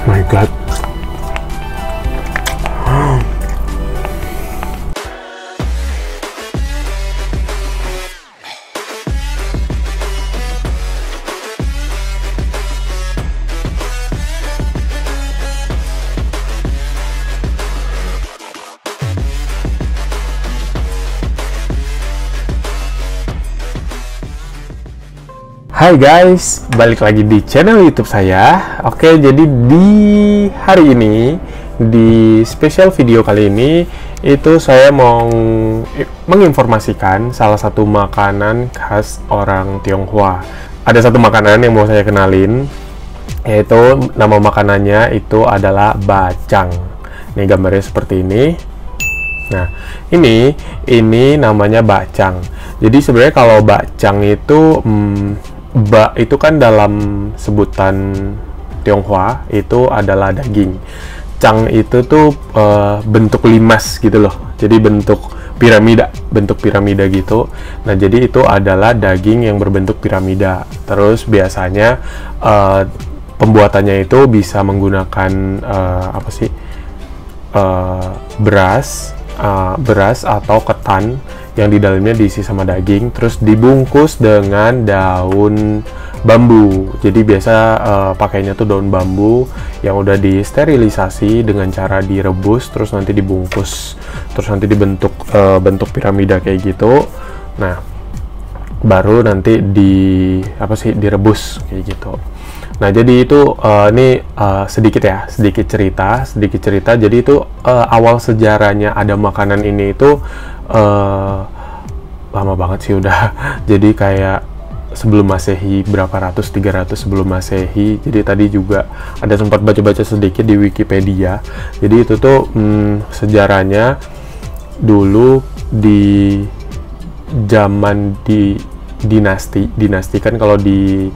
My God. Hai guys, balik lagi di channel YouTube saya. Oke, jadi di hari ini, di spesial video kali ini, itu saya mau menginformasikan salah satu makanan khas orang Tionghoa. Ada satu makanan yang mau saya kenalin, yaitu nama makanannya itu adalah bacang. Ini gambarnya seperti ini. Nah, ini namanya bacang. Jadi sebenarnya kalau bacang itu ba itu kan dalam sebutan Tionghoa itu adalah daging. Cang itu tuh bentuk limas gitu loh. Jadi bentuk piramida gitu. Nah, jadi itu adalah daging yang berbentuk piramida. Terus biasanya pembuatannya itu bisa menggunakan beras atau ketan yang di dalamnya diisi sama daging, terus dibungkus dengan daun bambu. Jadi biasa pakainya tuh daun bambu yang udah disterilisasi dengan cara direbus, terus nanti dibungkus, terus nanti dibentuk bentuk piramida kayak gitu. Nah, baru nanti direbus kayak gitu. Nah, jadi itu sedikit cerita. Jadi itu awal sejarahnya ada makanan ini itu lama banget sih udah. Jadi kayak sebelum Masehi, berapa ratus, 300 sebelum Masehi. Jadi tadi juga ada sempat baca-baca sedikit di Wikipedia. Jadi itu tuh sejarahnya dulu di zaman dinasti kan kalau di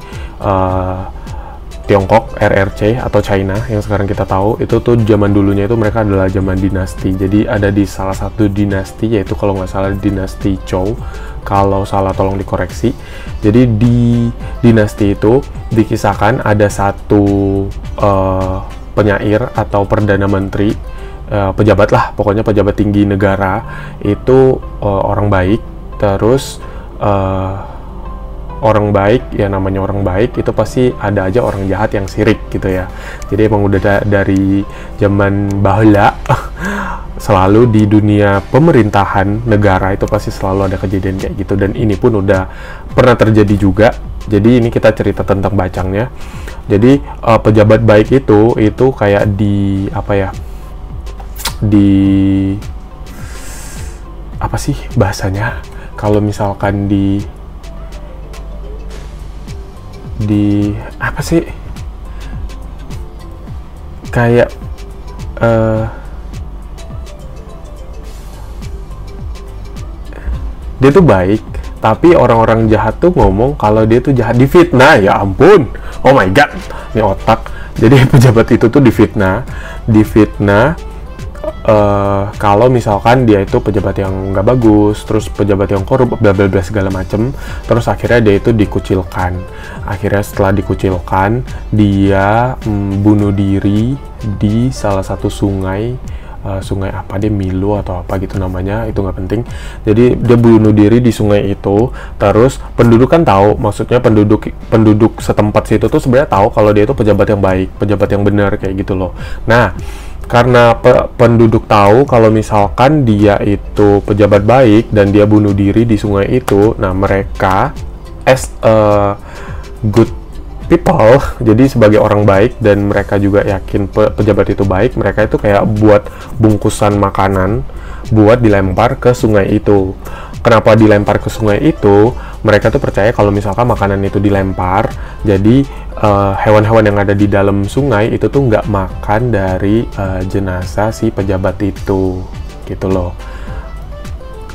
Tiongkok, RRC atau China yang sekarang kita tahu, itu tuh zaman dulunya itu mereka adalah zaman dinasti. Jadi ada di salah satu dinasti, yaitu kalau nggak salah dinasti Zhou. Kalau salah tolong dikoreksi. Jadi di dinasti itu dikisahkan ada satu penyair atau perdana menteri, pejabat lah, pokoknya pejabat tinggi negara itu orang baik. Terus orang baik, ya namanya orang baik itu pasti ada aja orang jahat yang sirik gitu ya. Jadi emang udah dari zaman bahula selalu di dunia pemerintahan negara itu pasti selalu ada kejadian kayak gitu, dan ini pun udah pernah terjadi juga. Jadi ini kita cerita tentang bacangnya. Jadi pejabat baik itu kayak di apa sih bahasanya, kalau misalkan di apa sih, kayak dia tuh baik tapi orang-orang jahat tuh ngomong kalau dia tuh jahat, difitnah. Ya ampun, oh my god, ini otak. Jadi pejabat itu tuh difitnah kalau misalkan dia itu pejabat yang nggak bagus, terus pejabat yang korup, bla bla bla segala macem. Terus akhirnya dia itu dikucilkan. Akhirnya setelah dikucilkan, dia bunuh diri di salah satu sungai apa deh, Milo atau apa gitu namanya, itu nggak penting. Jadi dia bunuh diri di sungai itu. Terus penduduk kan tahu, maksudnya penduduk setempat situ tuh sebenarnya tahu kalau dia itu pejabat yang baik, pejabat yang benar kayak gitu loh. Nah, karena penduduk tahu kalau misalkan dia itu pejabat baik dan dia bunuh diri di sungai itu, nah mereka as a good people, jadi sebagai orang baik, dan mereka juga yakin pejabat itu baik, mereka itu kayak buat bungkusan makanan buat dilempar ke sungai itu. Kenapa dilempar ke sungai itu? Mereka tuh percaya kalau misalkan makanan itu dilempar, jadi hewan-hewan yang ada di dalam sungai itu tuh nggak makan dari jenazah si pejabat itu, gitu loh.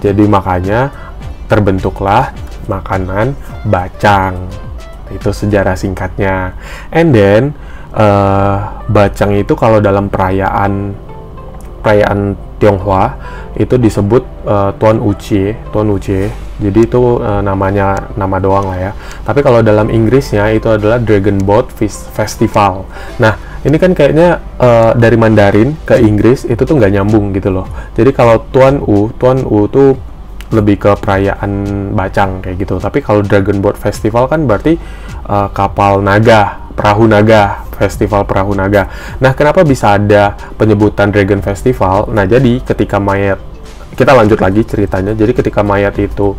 Jadi makanya terbentuklah makanan bacang. Itu sejarah singkatnya. And then bacang itu kalau dalam perayaan Tionghoa itu disebut Tuan Ucie. Jadi itu nama doang lah ya. Tapi kalau dalam Inggrisnya itu adalah Dragon Boat Festival. Nah, Ini kan kayaknya dari Mandarin ke Inggris itu tuh nggak nyambung gitu loh. Jadi kalau Tuan U tuh lebih ke perayaan bacang kayak gitu. Tapi kalau Dragon Boat Festival kan berarti kapal naga, perahu naga, festival perahu naga. Nah, kenapa bisa ada penyebutan Dragon Festival? Nah, jadi ketika mayat, kita lanjut lagi ceritanya. Jadi ketika mayat itu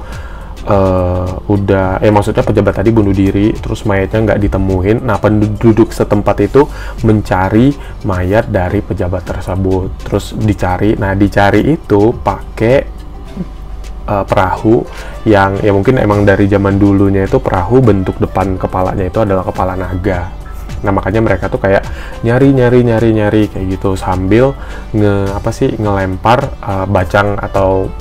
maksudnya pejabat tadi bunuh diri, terus mayatnya nggak ditemuin. Nah, penduduk setempat itu mencari mayat dari pejabat tersebut, terus dicari. Nah, dicari itu pakai perahu yang ya mungkin emang dari zaman dulunya itu perahu bentuk depan kepalanya itu adalah kepala naga. Nah, makanya mereka tuh kayak nyari kayak gitu sambil ngelempar bacang atau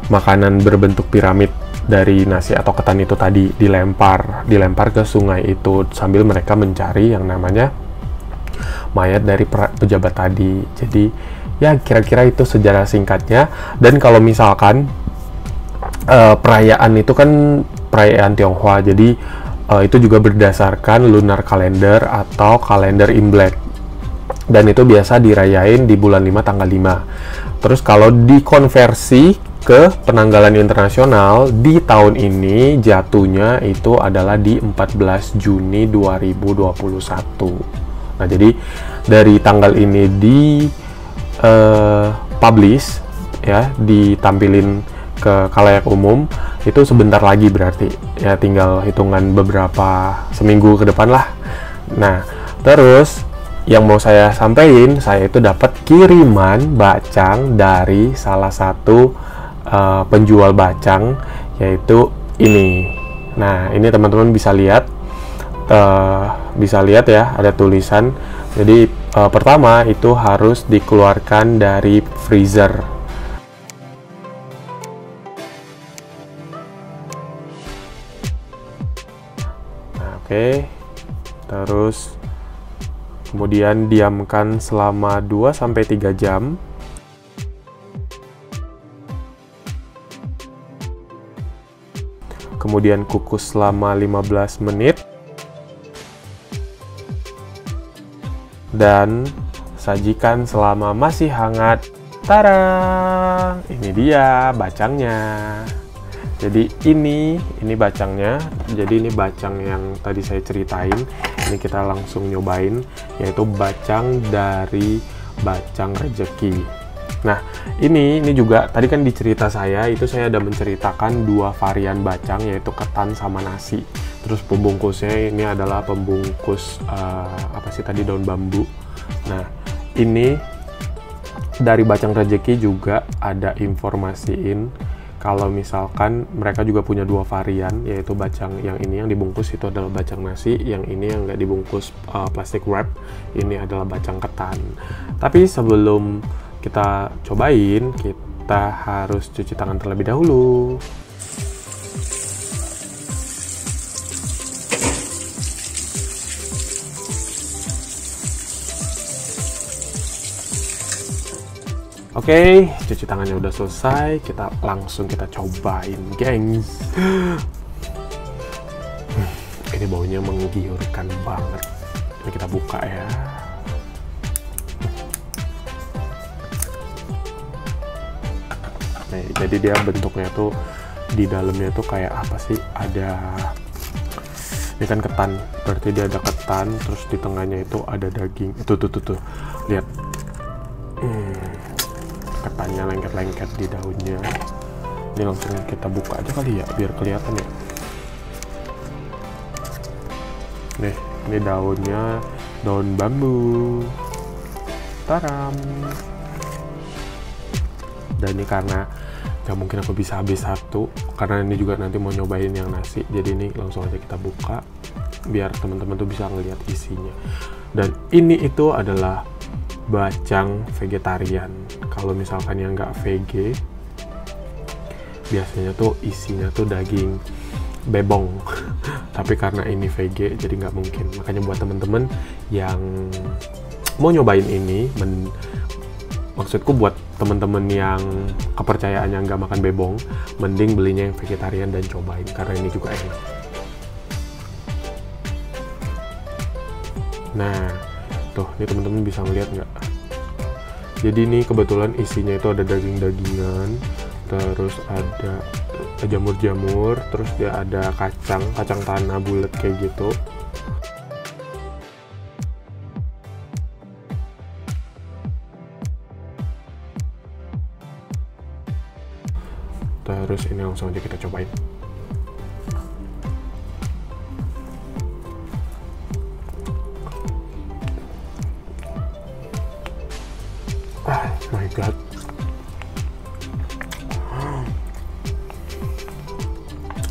makanan berbentuk piramid dari nasi atau ketan itu tadi dilempar ke sungai itu sambil mereka mencari yang namanya mayat dari pejabat tadi. Jadi ya kira-kira itu sejarah singkatnya. Dan kalau misalkan perayaan itu kan perayaan Tionghoa, jadi itu juga berdasarkan lunar calendar atau kalender Imlek, dan itu biasa dirayain di bulan 5 tanggal 5. Terus kalau dikonversi ke penanggalan internasional di tahun ini jatuhnya itu adalah di 14 Juni 2021. Nah, jadi dari tanggal ini di publish ya, ditampilin ke khalayak umum itu sebentar lagi, berarti ya tinggal hitungan beberapa seminggu ke depan lah. Nah, terus yang mau saya sampaikan, saya itu dapat kiriman bacang dari salah satu penjual bacang, yaitu ini. Nah, ini teman-teman bisa lihat ya, ada tulisan. Jadi pertama itu harus dikeluarkan dari freezer. Nah, oke. Terus kemudian diamkan selama 2-3 jam. Kemudian kukus selama 15 menit. Dan sajikan selama masih hangat. Tada! Ini dia bacangnya. Jadi ini bacangnya. Jadi ini bacang yang tadi saya ceritain. Ini kita langsung nyobain, yaitu bacang dari Bacang Rejeki. Nah, ini juga tadi kan di cerita saya itu saya ada menceritakan 2 varian bacang, yaitu ketan sama nasi. Terus pembungkusnya ini adalah pembungkus daun bambu. Nah, ini dari Bacang Rejeki juga ada informasiin kalau misalkan mereka juga punya 2 varian, yaitu bacang yang ini yang dibungkus itu adalah bacang nasi, yang ini yang nggak dibungkus plastic wrap, ini adalah bacang ketan. Tapi sebelum kita cobain, kita harus cuci tangan terlebih dahulu. Oke, cuci tangannya udah selesai, kita langsung cobain, gengs. Ini baunya menggiurkan banget. Ini kita buka ya. Nih, jadi dia bentuknya tuh di dalamnya tuh kayak apa sih? Ada, ini kan ketan, berarti dia ada ketan, terus di tengahnya itu ada daging. Tuh, lihat. Ketannya lengket-lengket di daunnya. Ini langsung kita buka aja kali ya, biar kelihatan ya. Nih, ini daunnya, daun bambu. Taram. Dan ini karena gak mungkin aku bisa habis satu, karena ini juga nanti mau nyobain yang nasi, jadi ini langsung aja kita buka biar teman-teman tuh bisa ngelihat isinya. Dan ini itu adalah bacang vegetarian. Kalau misalkan yang nggak VG, biasanya tuh isinya tuh daging bebong. Tapi karena ini VG, jadi nggak mungkin. Makanya buat temen-temen yang mau nyobain ini, maksudku buat temen-temen yang kepercayaannya nggak makan bebong, mending belinya yang vegetarian dan cobain, karena ini juga enak. Nah, tuh, ini teman-teman bisa ngeliat nggak? Jadi ini kebetulan isinya itu ada daging-dagingan, terus ada jamur-jamur, terus dia ada kacang tanah bulat kayak gitu. Terus ini langsung aja kita cobain. My God.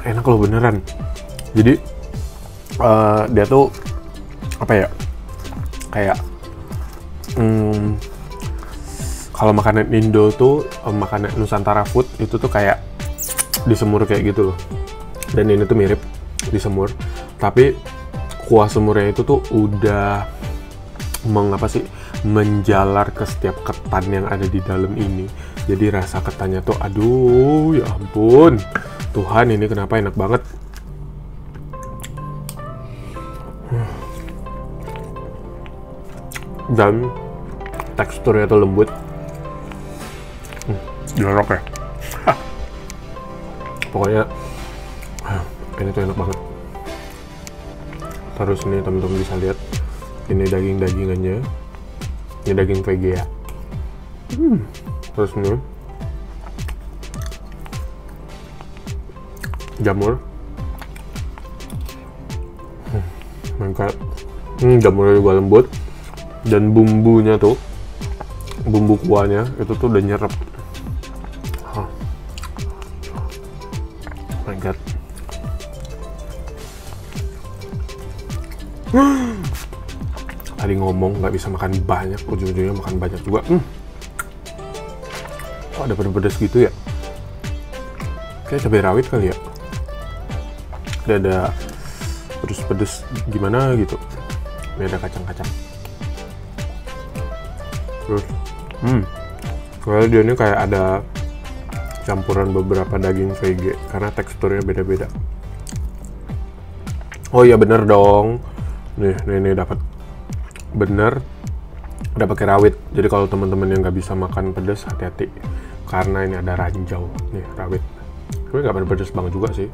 Enak loh beneran. Jadi dia tuh apa ya, kayak kalau makanan Indo tuh makanan Nusantara food itu tuh kayak disemur kayak gitu loh, dan ini tuh mirip disemur, tapi kuah semurnya itu tuh udah menjalar ke setiap ketan yang ada di dalam ini. Jadi rasa ketannya tuh aduh ya ampun Tuhan, ini kenapa enak banget. Dan teksturnya tuh lembut, jorok ya. Pokoknya ini tuh enak banget. Terus nih teman-teman bisa lihat ini daging-dagingannya, ini daging VG ya. Terus nih jamur, mantap. Jamurnya juga lembut, dan bumbunya tuh, bumbu kuahnya itu tuh udah nyerap. My God. Tadi ngomong nggak bisa makan banyak, ujung-ujungnya makan banyak juga. Kok ada pedes-pedes gitu ya? Kayak cabai rawit kali ya. Ada pedes-pedes gimana gitu. Ini ada kacang-kacang. Terus, soalnya dia ini kayak ada campuran beberapa daging VG karena teksturnya beda-beda. Oh iya bener dong. Nih dapat bener, udah pakai rawit. Jadi kalau teman-teman yang nggak bisa makan pedas, hati-hati karena ini ada ranjau nih, rawit. Tapi nggak pedas banget juga sih.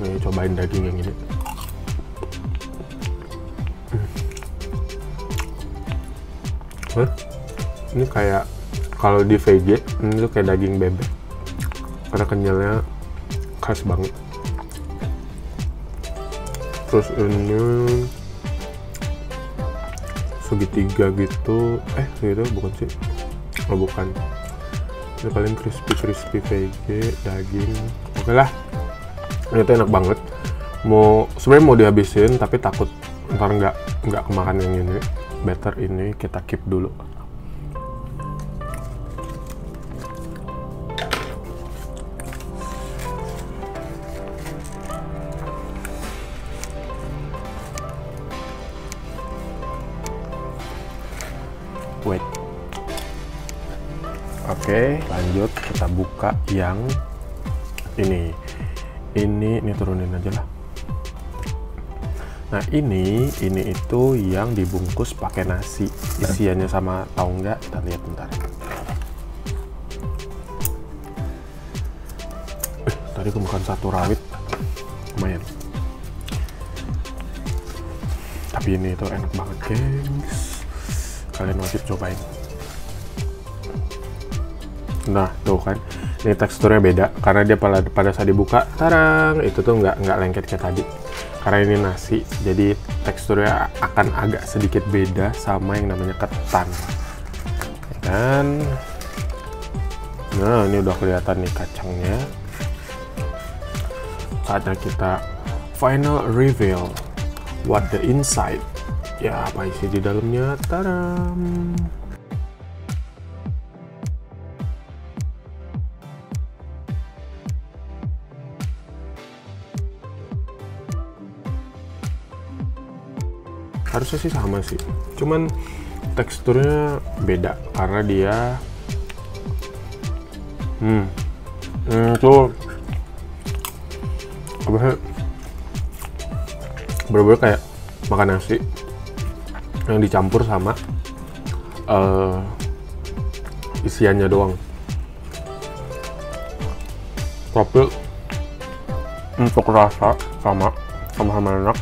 Nih cobain daging yang ini. Ini kayak kalau di VG ini tuh kayak daging bebek karena kenyalnya khas banget. Terus ini segitiga gitu, gitu bukan sih? Oh bukan. Ini paling crispy VG daging. Oke lah, ini tuh enak banget. Sebenarnya mau dihabisin tapi takut ntar nggak kemakan yang ini. Better ini kita keep dulu. Wait. Oke, lanjut kita buka yang ini. Ini turunin aja lah. Nah ini itu yang dibungkus pakai nasi. Isiannya sama tahu nggak? Kita lihat bentar. Tadi aku makan satu rawit, lumayan. Tapi ini tuh enak banget, gengs. Kalian wajib cobain. Nah tuh kan, ini teksturnya beda karena dia pada saat dibuka, tarang, itu tuh nggak lengket kayak tadi. Karena ini nasi, jadi teksturnya akan agak sedikit beda sama yang namanya ketan. Dan, nah ini udah kelihatan nih kacangnya. Saatnya kita final reveal what the inside. Ya apa isi di dalamnya? Taram. Harusnya sih sama sih, cuman teksturnya beda karena dia tuh apa bener-bener kayak makan nasi yang dicampur sama isiannya doang. Tapi untuk rasa sama-sama enak.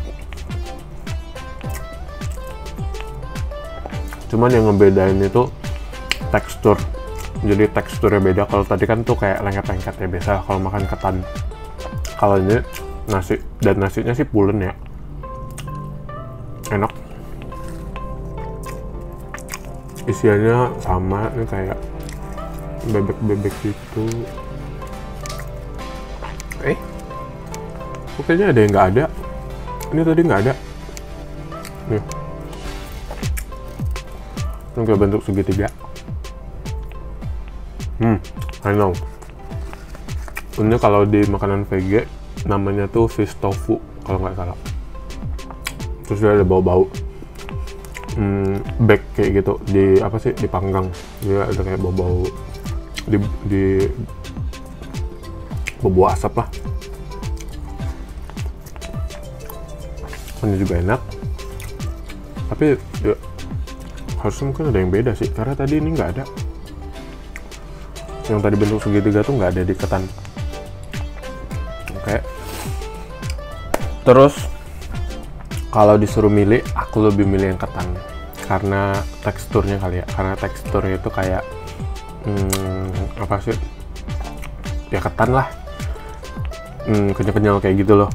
Cuman yang ngebedain itu tekstur. Jadi teksturnya beda. Kalau tadi kan tuh kayak lengket-lengket ya, biasa kalau makan ketan. Kalau ini nasi, dan nasinya sih pulen ya, enak. Isiannya sama, ini kayak bebek-bebek gitu. Kayaknya ada yang nggak ada. Ini tadi nggak ada. Nih, ini kayak bentuk segitiga. I know. Ini kalau di makanan VG namanya tuh fish tofu kalau nggak salah. Terus dia ada bau-bau bake kayak gitu, di apa sih, dipanggang. Dia ada kayak bau-bau di bau asap lah. Ini juga enak. Tapi ya, harusnya mungkin ada yang beda sih, karena tadi ini nggak ada. Yang tadi bentuk segitiga tuh nggak ada di ketan. Oke. Terus kalau disuruh milih, aku lebih milih yang ketan karena teksturnya kali ya. Karena teksturnya itu kayak apa sih? Ya ketan lah. Kenyal-kenyal kayak gitu loh.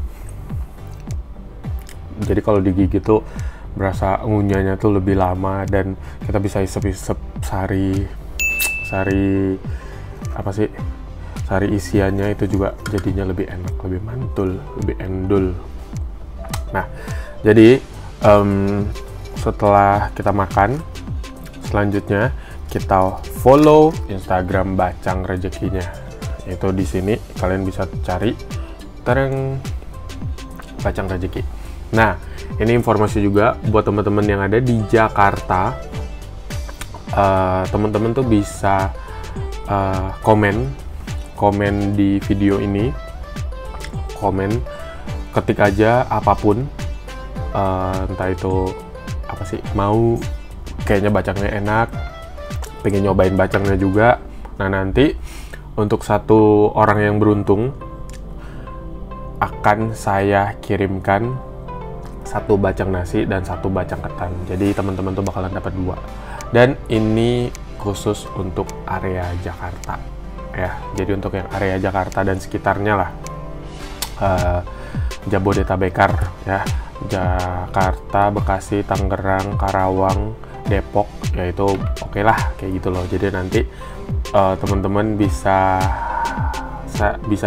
Jadi kalau digigit tuh berasa ngunyahnya tuh lebih lama, dan kita bisa isep-isep sari apa sih, sari isiannya itu juga jadinya lebih enak, lebih mantul, lebih endul. Nah, jadi setelah kita makan, selanjutnya kita follow Instagram Bacang Rezekinya. Itu di sini kalian bisa cari tereng Bacang Rezeki. Nah, ini informasi juga buat teman-teman yang ada di Jakarta. Teman-teman tuh bisa komen di video ini, ketik aja apapun, entah itu apa sih, mau kayaknya bacangnya enak, pengen nyobain bacangnya juga. Nah, nanti untuk satu orang yang beruntung akan saya kirimkan satu bacang nasi dan satu bacang ketan. Jadi teman-teman tuh bakalan dapat 2. Dan ini khusus untuk area Jakarta ya. Jadi untuk yang area Jakarta dan sekitarnya lah, Jabodetabekar ya, Jakarta, Bekasi, Tangerang, Karawang, Depok, ya itu oke lah kayak gitu loh. Jadi nanti teman-teman bisa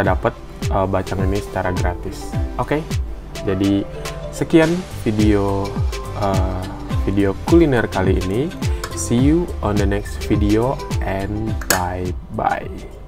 dapat bacang ini secara gratis. Oke. Jadi sekian video kuliner kali ini. See you on the next video and bye-bye.